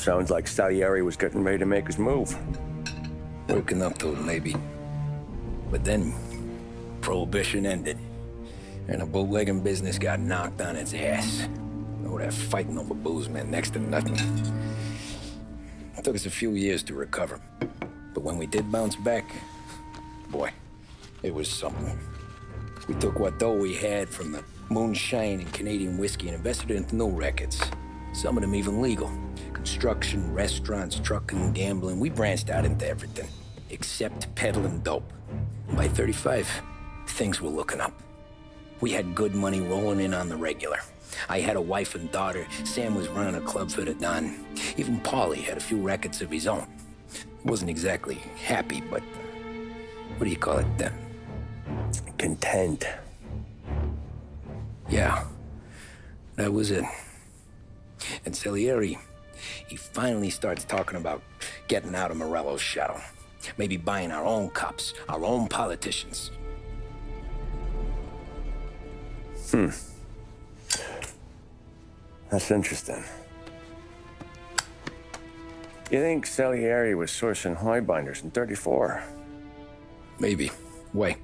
Sounds like Salieri was getting ready to make his move. Working up to it, maybe. But then, Prohibition ended. And the bootlegging business got knocked on its ass. Oh, that fighting over booze meant next to nothing. It took us a few years to recover. But when we did bounce back, boy, it was something. We took what dough we had from the moonshine and Canadian whiskey and invested it into new rackets. Some of them even legal. Construction, restaurants, trucking, gambling. We branched out into everything, except peddling dope. By 35, things were looking up. We had good money rolling in on the regular. I had a wife and daughter. Sam was running a club for the Don. Even Paulie had a few rackets of his own. Wasn't exactly happy, but what do you call it then? Content. Yeah, that was it. And Salieri, he finally starts talking about getting out of Morello's shadow. Maybe buying our own cops, our own politicians. That's interesting. You think Salieri was sourcing highbinders in 34? Maybe. Why?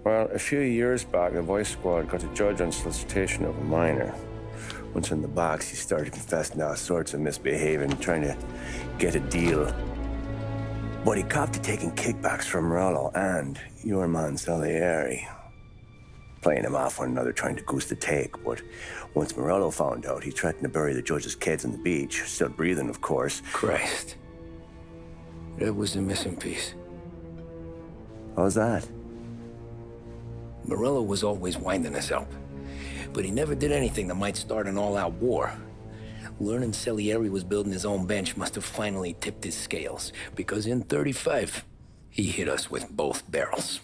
Well, a few years back, the Vice Squad got a judge on solicitation of a minor. Once in the box, he started confessing all sorts of misbehaving, trying to get a deal. But he copped to taking kickbacks from Morello and your man Salieri. Playing him off one another, trying to goose the take. But once Morello found out, he threatened to bury the judge's kids on the beach. Still breathing, of course. Christ. That was the missing piece. How's that? Morello was always winding us up. But he never did anything that might start an all-out war. Learning Salieri was building his own bench must have finally tipped his scales. Because in 35, he hit us with both barrels.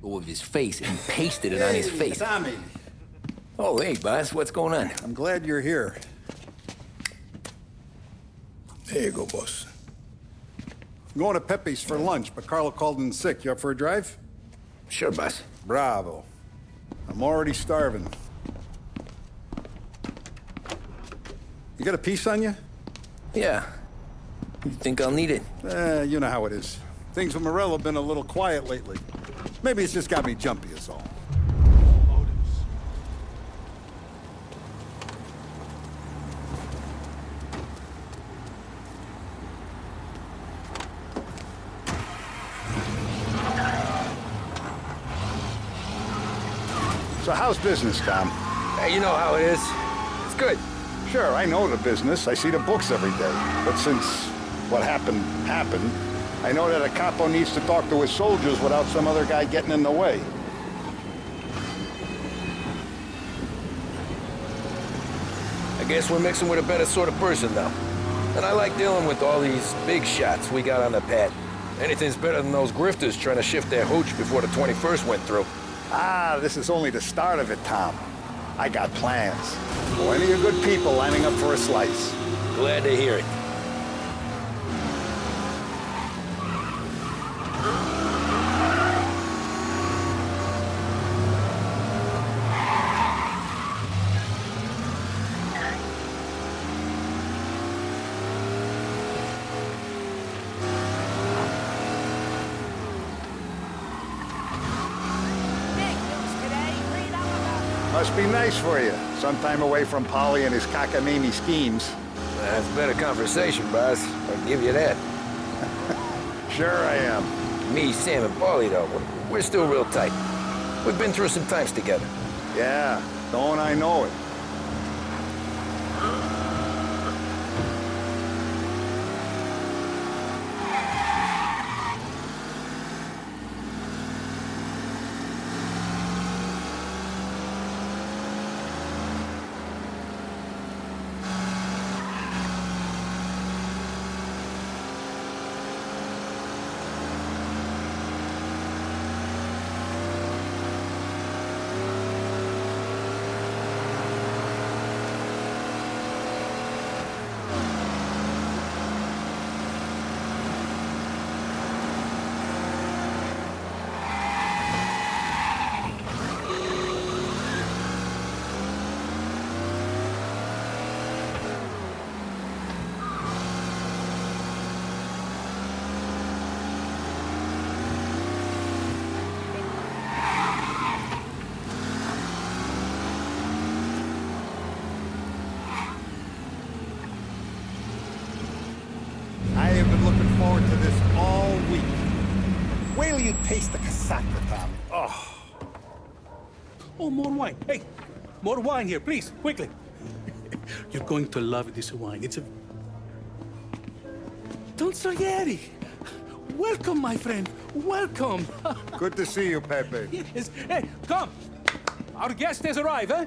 With his face and pasted it on his face. Tommy. Oh, hey, boss, what's going on? I'm glad you're here. There you go, boss. I'm going to Pepe's for lunch, but Carlo called in sick. You up for a drive? Sure, boss. Bravo. I'm already starving. You got a piece on you? Yeah. You think I'll need it? You know how it is. Things with Morello have been a little quiet lately. Maybe it's just got me jumpy is all. So how's business, Tom? Hey, you know how it is. It's good. Sure, I know the business. I see the books every day. But since what happened, I know that a capo needs to talk to his soldiers without some other guy getting in the way. I guess we're mixing with a better sort of person now. And I like dealing with all these big shots we got on the pad. Anything's better than those grifters trying to shift their hooch before the 21st went through. Ah, this is only the start of it, Tom. I got plans. Plenty of good people lining up for a slice. Glad to hear it. Must be nice for you. Sometime away from Polly and his cockamamie schemes. That's better conversation, boss. I'll give you that. Sure I am. Me, Sam, and Paulie, though, we're still real tight. We've been through some times together. Yeah, don't I know it. taste the casaca, Tom. Oh. Oh, more wine. Hey, more wine here, please, quickly. You're going to love this wine. It's a... Don Salieri! Welcome, my friend. Welcome. Good to see you, Pepe. Yes. Hey, come. Our guest has arrived, eh?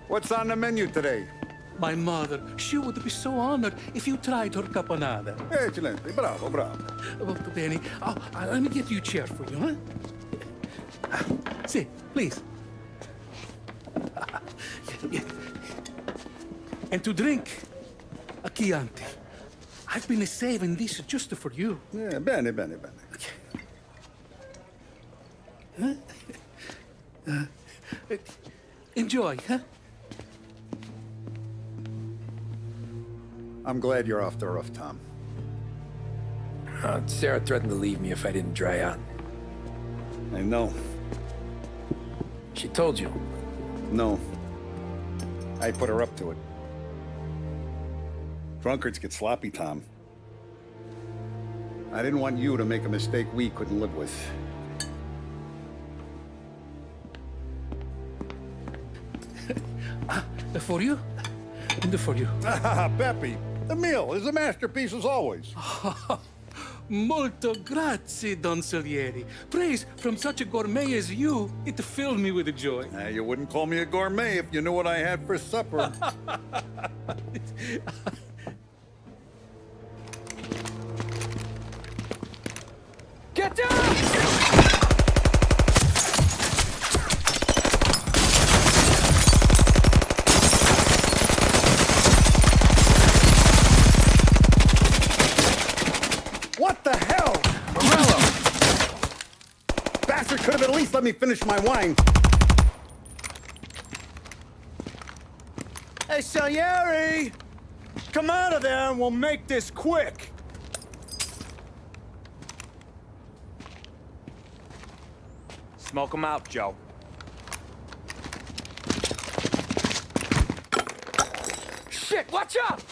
What's on the menu today? My mother, she would be so honored if you tried her caponata. Excellent. Bravo, bravo. Molto bene. Oh, let me get you a chair for you, huh? Sit, please. Yeah. And to drink, a Chianti. I've been saving this just for you. Yeah, bene, bene, bene. Enjoy, huh? I'm glad you're off the roof, Tom. Sarah threatened to leave me if I didn't dry out. I know. She told you. No. I put her up to it. Drunkards get sloppy, Tom. I didn't want you to make a mistake we couldn't live with. For you? And for you. Ah, Pepe, the meal is a masterpiece as always. Molto grazie, Don Salieri. Praise from such a gourmet as you, it filled me with joy. You wouldn't call me a gourmet if you knew what I had for supper. Get down! What the hell? Morello! Bastard could have at least let me finish my wine. Hey, Salieri! Come out of there and we'll make this quick. Smoke 'em out, Joe. Shit, watch out!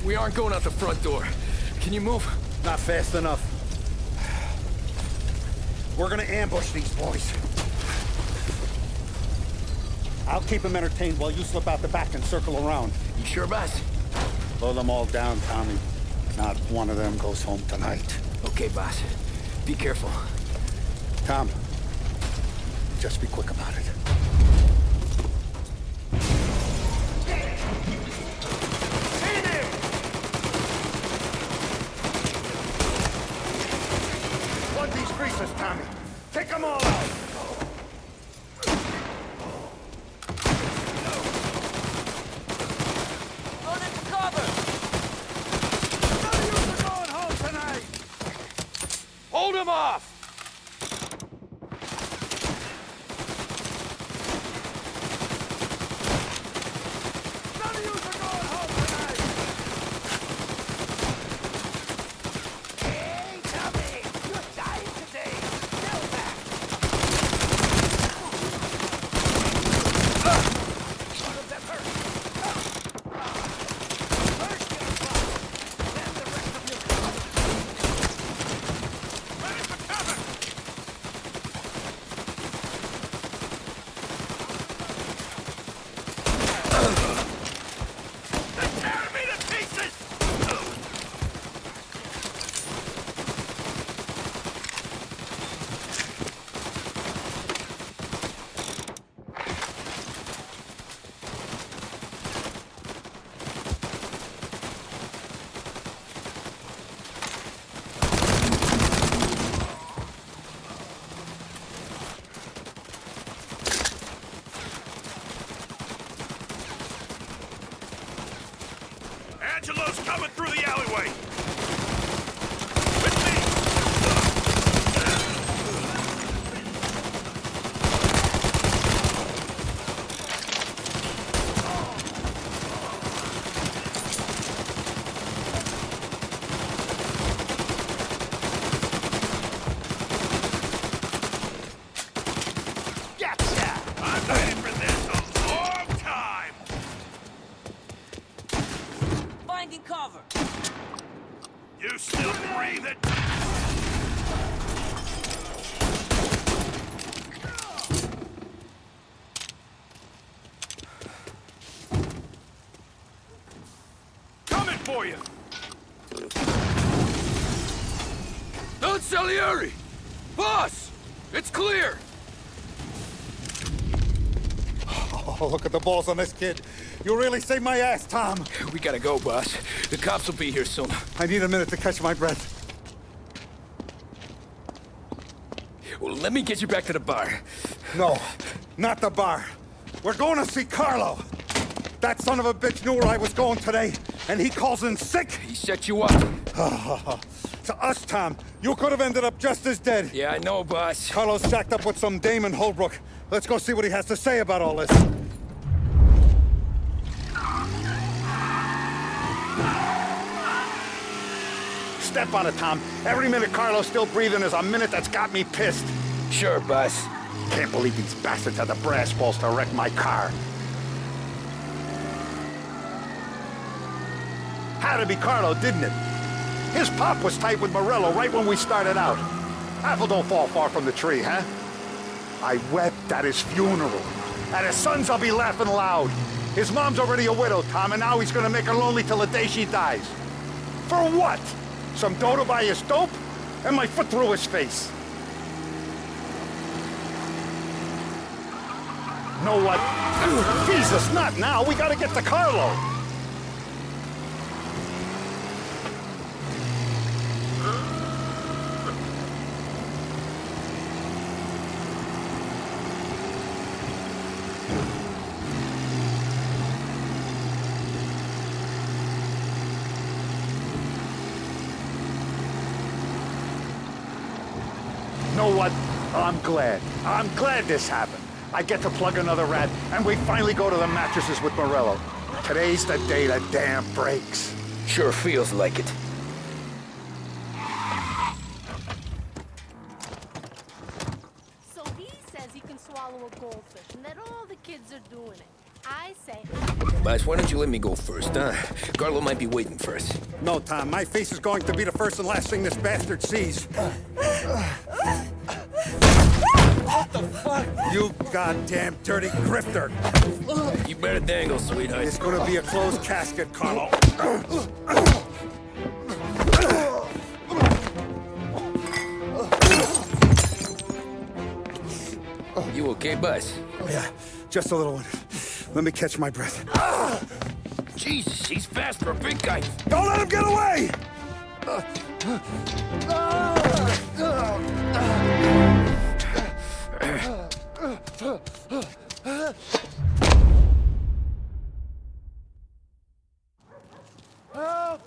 We aren't going out the front door. Can you move? Not fast enough. We're gonna ambush these boys. I'll keep them entertained while you slip out the back and circle around. You sure, boss? Blow them all down, Tommy. Not one of them goes home tonight. Okay, boss. Be careful. Tom, just be quick about it. Plug these creases, Tommy. Take them all out. Run into cover! None of you are going home tonight. Hold him off! None of you are going home tonight. Hey, Tommy! You're dying today! Now back! One of them hurt! First get a drop, then the rest of you come! Ready for cover! They're tearing me to pieces! Angelo's coming through the alleyway! With me! Finding cover. You still breathing? Coming for you! Don Salieri! Boss! It's clear! Oh, look at the balls on this kid. You really saved my ass, Tom. We gotta go, boss. The cops will be here soon. I need a minute to catch my breath. Well, let me get you back to the bar. No, not the bar. We're going to see Carlo. That son of a bitch knew where I was going today, and he calls in sick. He set you up. To us, Tom, you could have ended up just as dead. Yeah, I know, boss. Carlo's jacked up with some dame in Holbrook. Let's go see what he has to say about all this. Step on it, Tom. Every minute Carlo's still breathing is a minute that's got me pissed. Sure, boss. Can't believe these bastards had the brass balls to wreck my car. Had to be Carlo, didn't it? His pop was tight with Morello right when we started out. Apple don't fall far from the tree, huh? I wept at his funeral. At his son's, I'll be laughing loud. His mom's already a widow, Tom, and now he's gonna make her lonely till the day she dies. For what? Some dough to buy his dope? And my foot through his face. Know what? Jesus, not now. We gotta get to Carlo. Know what? I'm glad. I'm glad this happened. I get to plug another rat, and we finally go to the mattresses with Morello. Today's the day the dam breaks. Sure feels like it. So he says he can swallow a goldfish, and that all the kids are doing it. I say... Boss, why don't you let me go first, huh? Carlo might be waiting for us. No, Tom. My face is going to be the first and last thing this bastard sees. What the fuck? You goddamn dirty grifter. You better dangle, sweetheart. It's gonna be a closed casket, Carlo. You okay, boss? Yeah, just a little one. Let me catch my breath. Jesus, he's fast for a big guy. Don't let him get away! Help!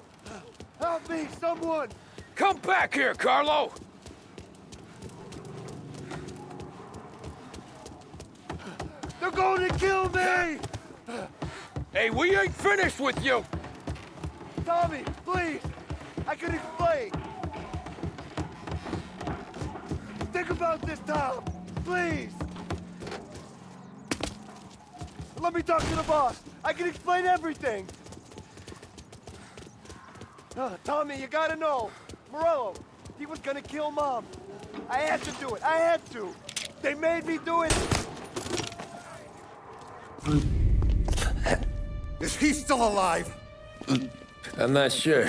Help me, someone! Come back here, Carlo! They're going to kill me! Hey, we ain't finished with you! Tommy, please! I can explain! Think about this, Tom! Please! Let me talk to the boss! I can explain everything! Tommy, you gotta know! Morello, he was gonna kill Mom! I had to do it! I had to! They made me do it! Is he still alive? I'm not sure.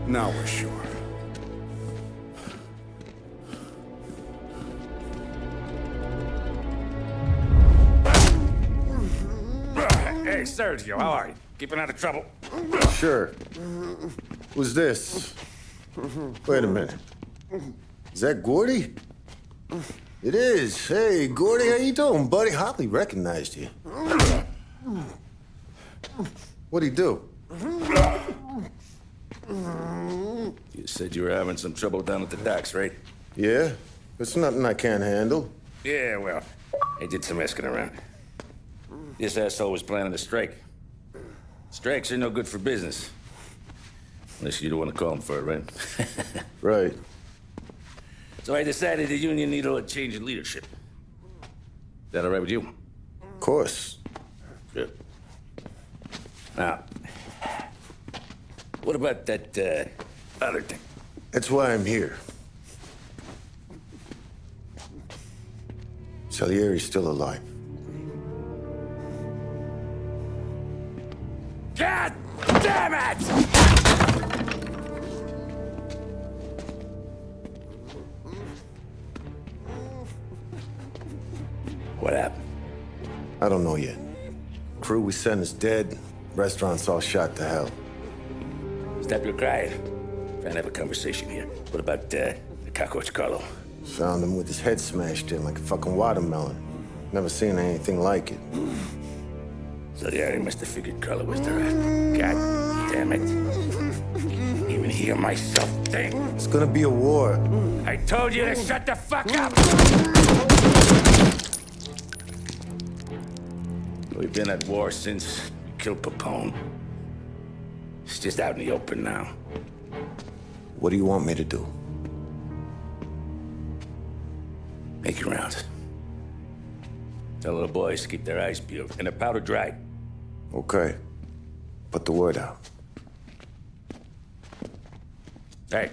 Now we're sure. Hey, Sergio, how are you? Keeping out of trouble? Sure. Who's this? Wait a minute. Is that Gordy? It is. Hey, Gordy, how you doing, buddy? Hardly recognized you. What'd he do? You said you were having some trouble down at the docks, right? Yeah? It's nothing I can't handle. Yeah, well, I did some asking around. This asshole was planning a strike. Strikes are no good for business. Unless you don't want to call him for it, right? Right. So I decided the union needed a change in leadership. Is that all right with you? Of course. Good. Now, what about that, other thing? That's why I'm here. Salieri's still alive. God damn it! What happened? I don't know yet. Crew we sent is dead. Restaurant's all shot to hell. Stop your crying. Trying to have a conversation here. What about, the cockroach Carlo? Found him with his head smashed in like a fucking watermelon. Never seen anything like it. So the Ari must have figured Carlo was the rat. God damn it. Can't even hear myself think. It's gonna be a war. I told you to shut the fuck up! We've been at war since we killed Papone. It's just out in the open now. What do you want me to do? Make your rounds. Tell the boys to keep their eyes peeled and their powder dry. Okay. Put the word out. Hey.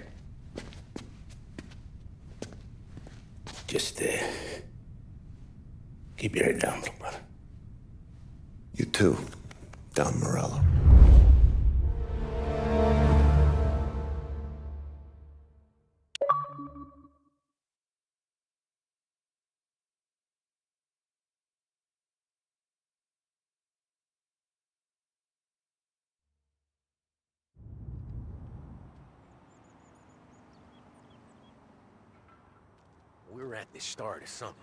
Just, keep your head down, little brother. You too, Don Morello. We're at the start of something.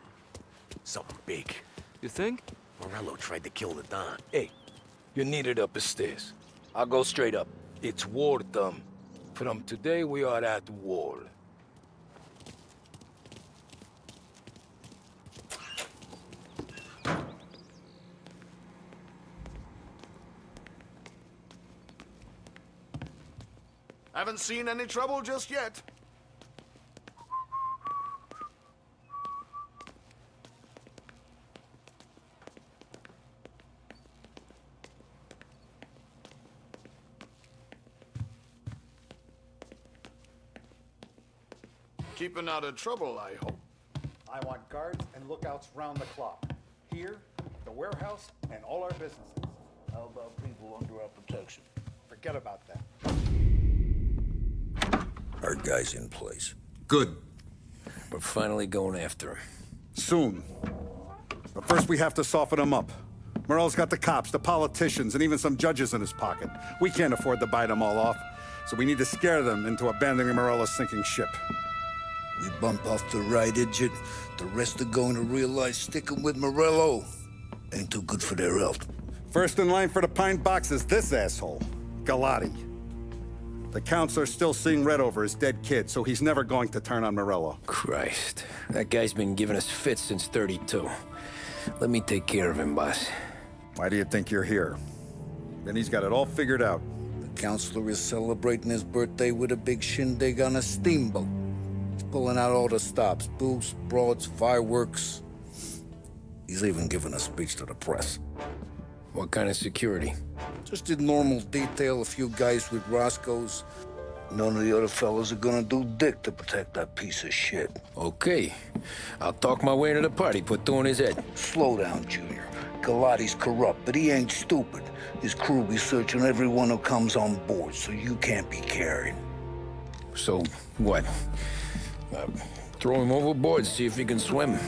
Something big. You think? Morello tried to kill the Don. Hey, you're needed up the stairs. I'll go straight up. It's war time. From today, we are at war. Haven't seen any trouble just yet. Keeping out of trouble, I hope. I want guards and lookouts round the clock. Here, the warehouse, and all our businesses. How about people under our protection? Forget about that. Our guy's in place. Good. We're finally going after him. Soon. But first we have to soften him up. Morello's got the cops, the politicians, and even some judges in his pocket. We can't afford to bite them all off, so we need to scare them into abandoning Morello's sinking ship. We bump off the right idiot, the rest are going to realize sticking with Morello ain't too good for their health. First in line for the pine box is this asshole, Galati. The counselor's still seeing red over his dead kid, so he's never going to turn on Morello. Christ. That guy's been giving us fits since 32. Let me take care of him, boss. Why do you think you're here? Then he's got it all figured out. The counselor is celebrating his birthday with a big shindig on a steamboat. He's pulling out all the stops, booze, broads, fireworks. He's even giving a speech to the press. What kind of security? Just did normal detail, a few guys with Roscoe's. None of the other fellas are gonna do dick to protect that piece of shit. Okay. I'll talk my way into the party, put two in his head. Slow down, Junior. Galati's corrupt, but he ain't stupid. His crew be searching everyone who comes on board, so you can't be carried. So, what? Throw him overboard, see if he can swim.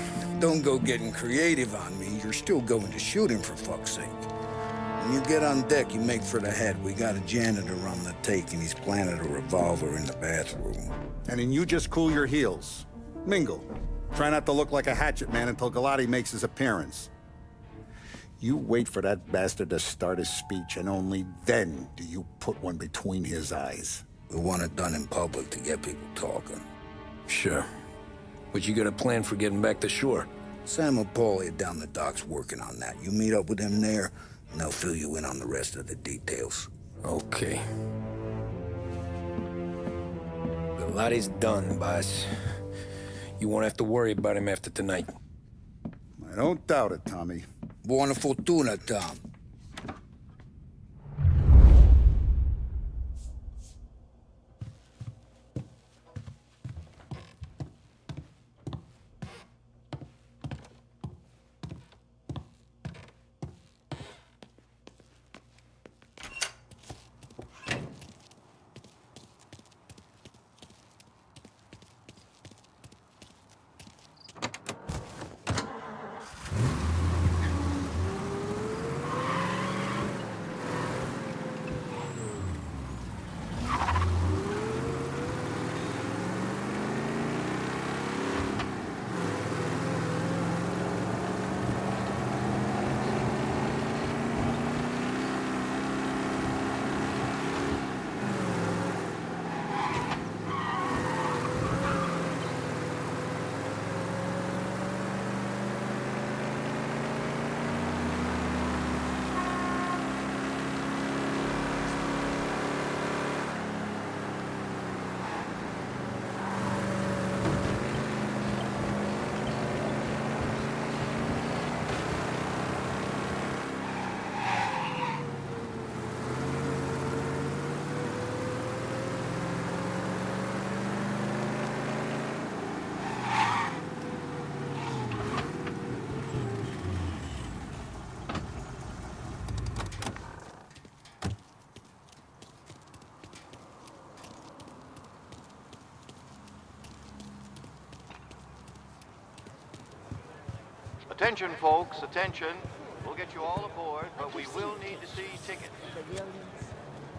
Don't go getting creative on me. You're still going to shoot him, for fuck's sake. When you get on deck, you make for the head. We got a janitor on the take, and he's planted a revolver in the bathroom. And then you just cool your heels. Mingle. Try not to look like a hatchet man until Galati makes his appearance. You wait for that bastard to start his speech, and only then do you put one between his eyes. We want it done in public to get people talking. Sure. But you got a plan for getting back to shore? Sam and Paul are down the docks working on that. You meet up with them there, and they'll fill you in on the rest of the details. Okay. Galati's done, boss. You won't have to worry about him after tonight. I don't doubt it, Tommy. Buona fortuna, Tom. Attention, folks, attention. We'll get you all aboard, but we will need to see tickets.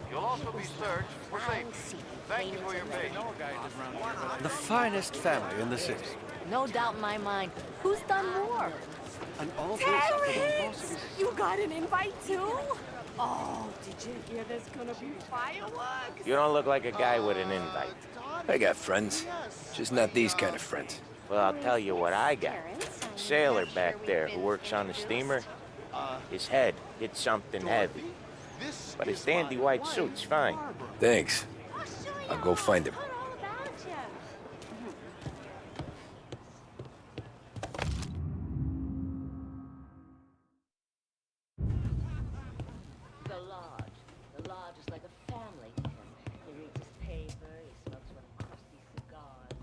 You'll also be searched for safety. Thank you for your patience. The finest family in the city. No doubt in my mind. Who's done more? And all Terrence! You got an invite too? Oh, did you hear there's gonna be fireworks? You don't look like a guy with an invite. I got friends. Just not these kind of friends. Well, I'll tell you what I got. Sailor back there who works on the steamer. His head hit something heavy. But his dandy white suit's fine. Thanks. I'll go find him. The lodge is like a family to him. He reads his paper, he smokes one of crusty cigars.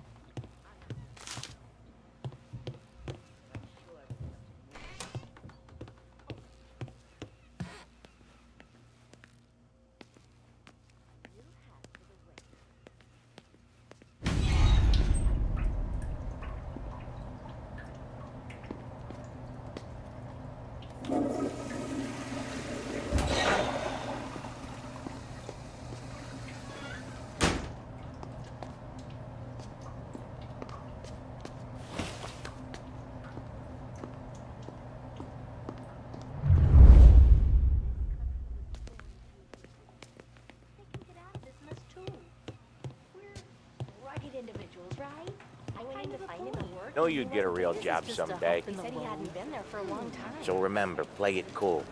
Individuals, right? I went in to find him at work. Know you'd get a real job someday. He said he hadn't been there for a long time. So remember, play it cool.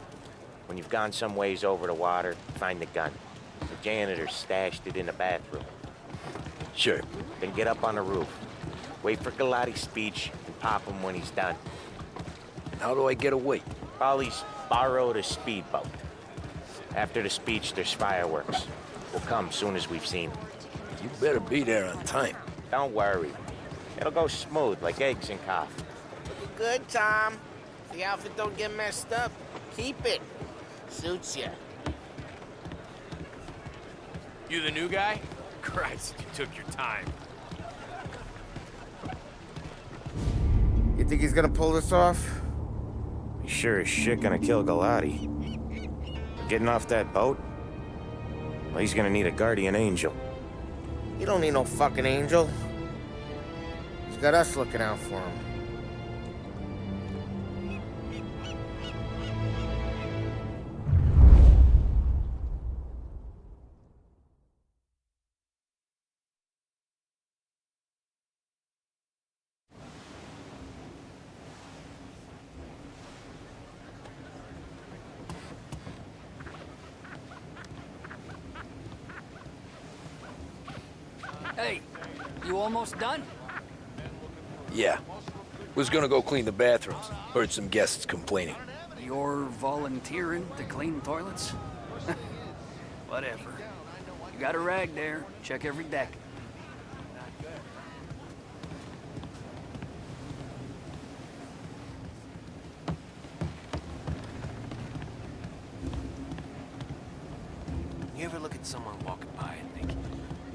When you've gone some ways over the water, find the gun. The janitor stashed it in the bathroom. Sure. Then get up on the roof. Wait for Galati's speech and pop him when he's done. How do I get away? Polly's borrowed a speedboat. After the speech, there's fireworks. We'll come soon as we've seen him. You better be there on time. Don't worry. It'll go smooth like eggs and coffee. Looking good, Tom. The outfit don't get messed up. Keep it. Suits you. You the new guy? Christ, you took your time. You think he's gonna pull this off? He's sure as shit gonna kill Galati. Getting off that boat? Well, he's gonna need a guardian angel. You don't need no fucking angel. He's got us looking out for him. Hey, you almost done? Yeah. Was gonna go clean the bathrooms. Heard some guests complaining. You're volunteering to clean toilets? Whatever. You got a rag there. Check every deck. You ever look at someone walking by and think,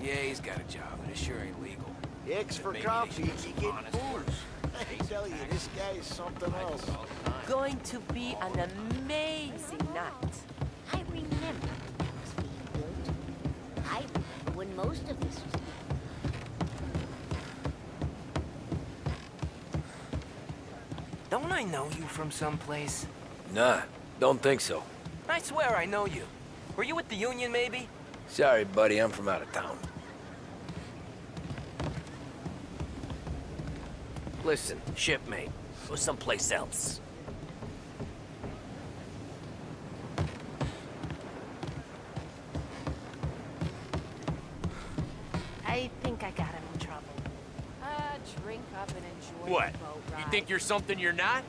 yeah, he's got a job, but it sure ain't legal? X for Maybe coffee, they should you do get honest work. booze. I tell you, this guy is something else. Going to be an amazing night. I remember the house being built. I remember when most of this was built. Don't I know you from someplace? Nah, don't think so. I swear I know you. Were you with the Union, maybe? Sorry, buddy, I'm from out of town. Listen, shipmate. Go someplace else. I think I got him in trouble. Drink up and enjoy What? the boat ride. You think you're something you're not?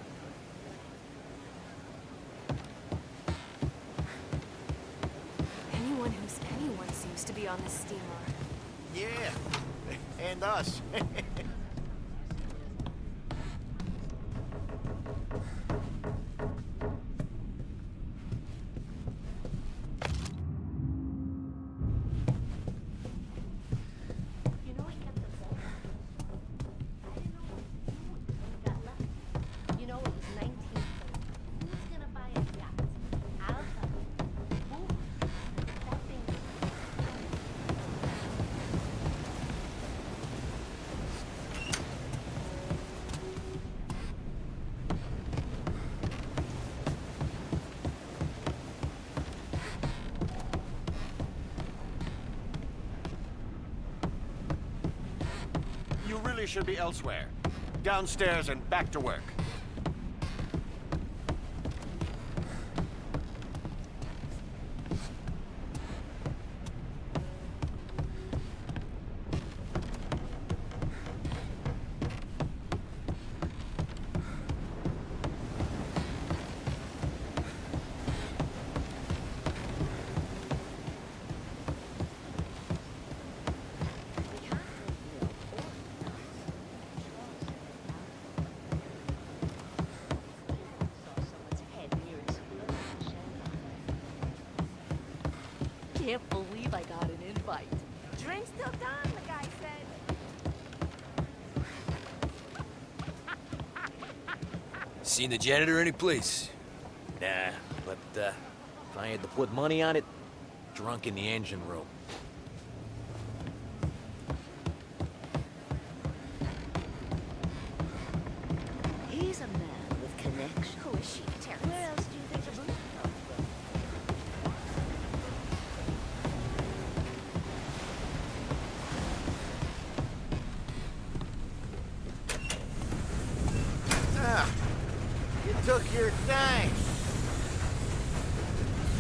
Anyone who's anyone seems to be on this steamer. Yeah, and us. You know, he kept the boat. I didn't know he got left. You know, it was 1930. Who's gonna buy a yacht? I'll tell you. Who? That thing. You really should be elsewhere. Downstairs and back to work. Can't believe I got an invite. Drink's still done, the guy said. Seen the janitor any place? Nah, but if I had to put money on it, drunk in the engine room. He's a man with connections. Who is she, Terrence? Where else do you think the booze come from? Ah, you took your time.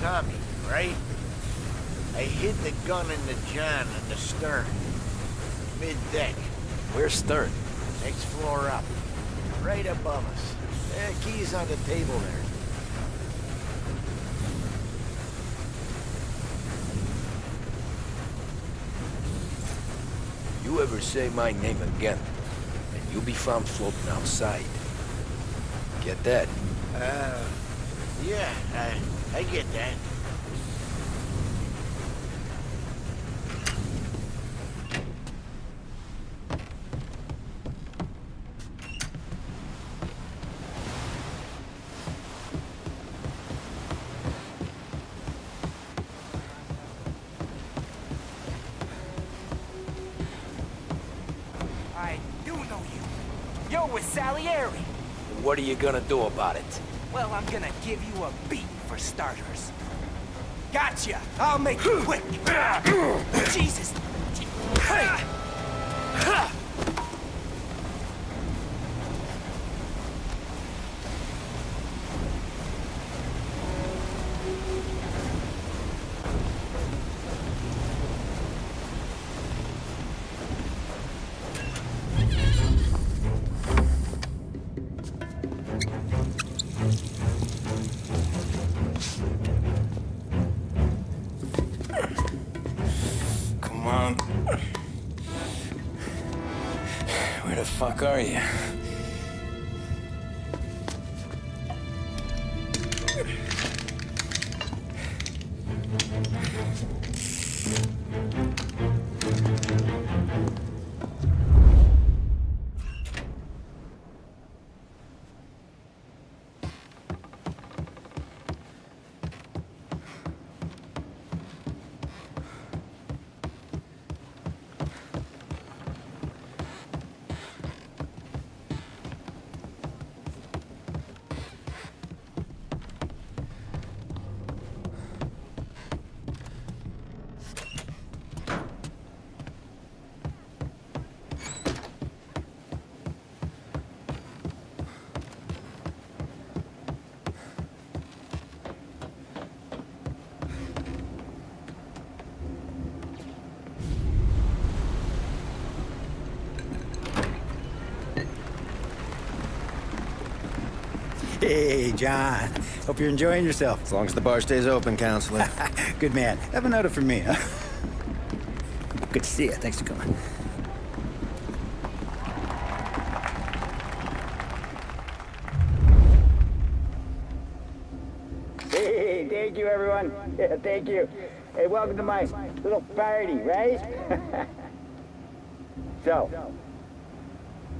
Tommy, right? I hid the gun in the john in the stern. Mid-deck. Where's Stern? Next floor up. Right above us. Keys on the table there. You ever say my name again, and you'll be found floating outside. Get that? Yeah, I get that. I do know you. You're with Salieri. What are you gonna do about it? Well, I'm gonna give you a beat for starters. Gotcha! I'll make it quick! Jesus! Hey! fuck are you? Hey, John. Hope you're enjoying yourself. As long as the bar stays open, counselor. Good man. Have another for me, huh? Good to see you. Thanks for coming. Hey, thank you, everyone. Yeah, thank you. Hey, welcome to my little party, right? So,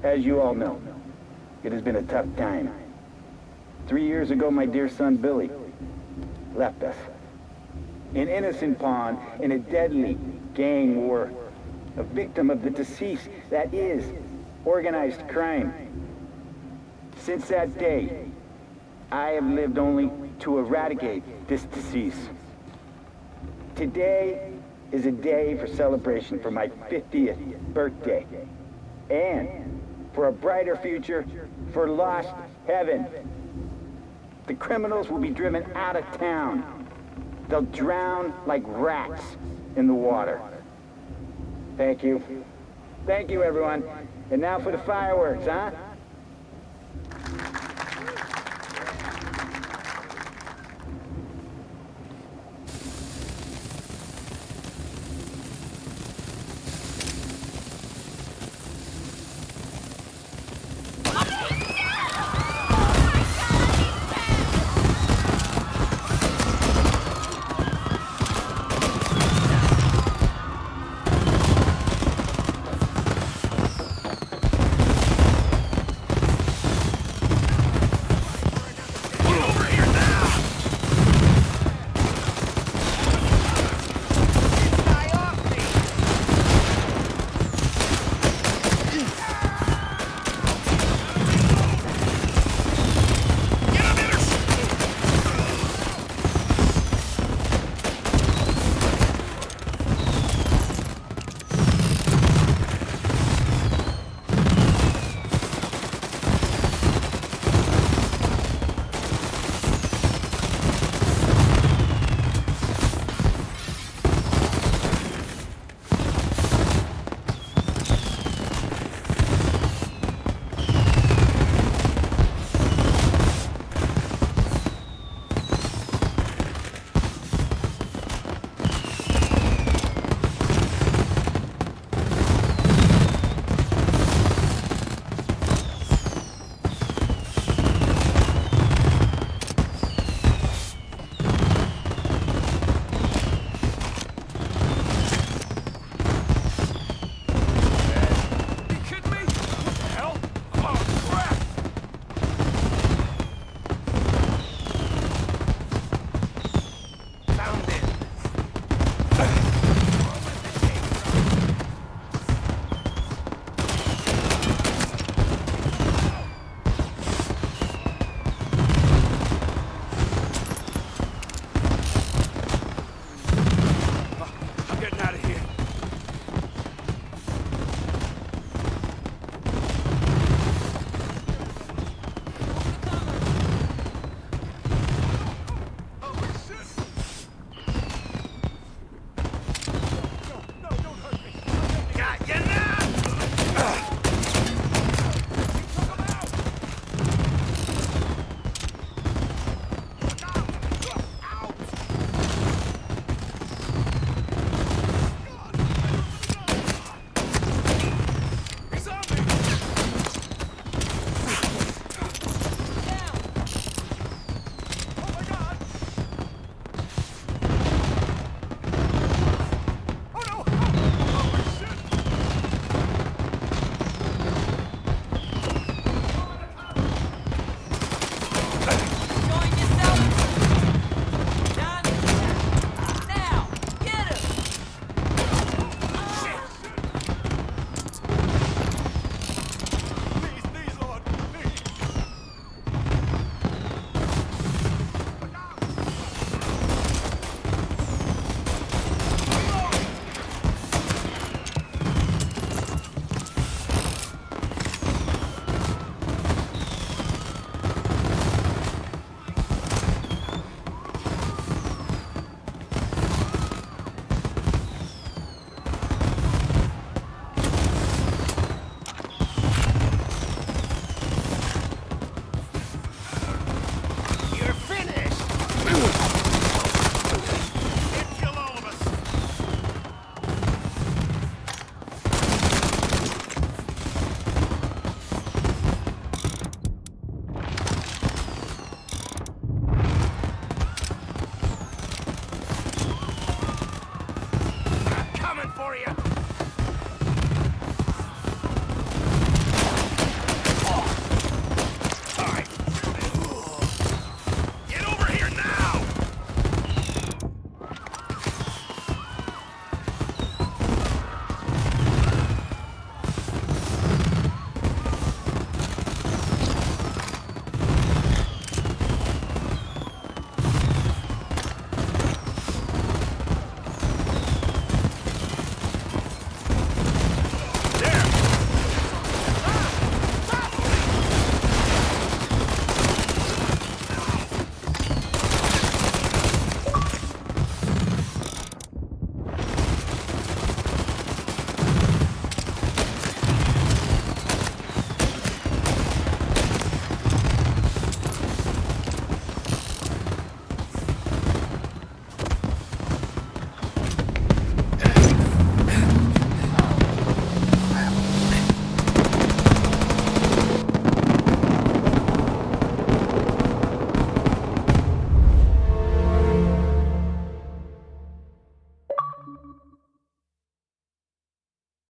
as you all know, it has been a tough time. 3 years ago, my dear son Billy left us. An innocent pawn in a deadly gang war. A victim of the deceased that is organized crime. Since that day, I have lived only to eradicate this disease. Today is a day for celebration for my 50th birthday. And for a brighter future for lost heaven. The criminals will be driven out of town. They'll drown like rats in the water. Thank you. Thank you, everyone. And now for the fireworks, huh?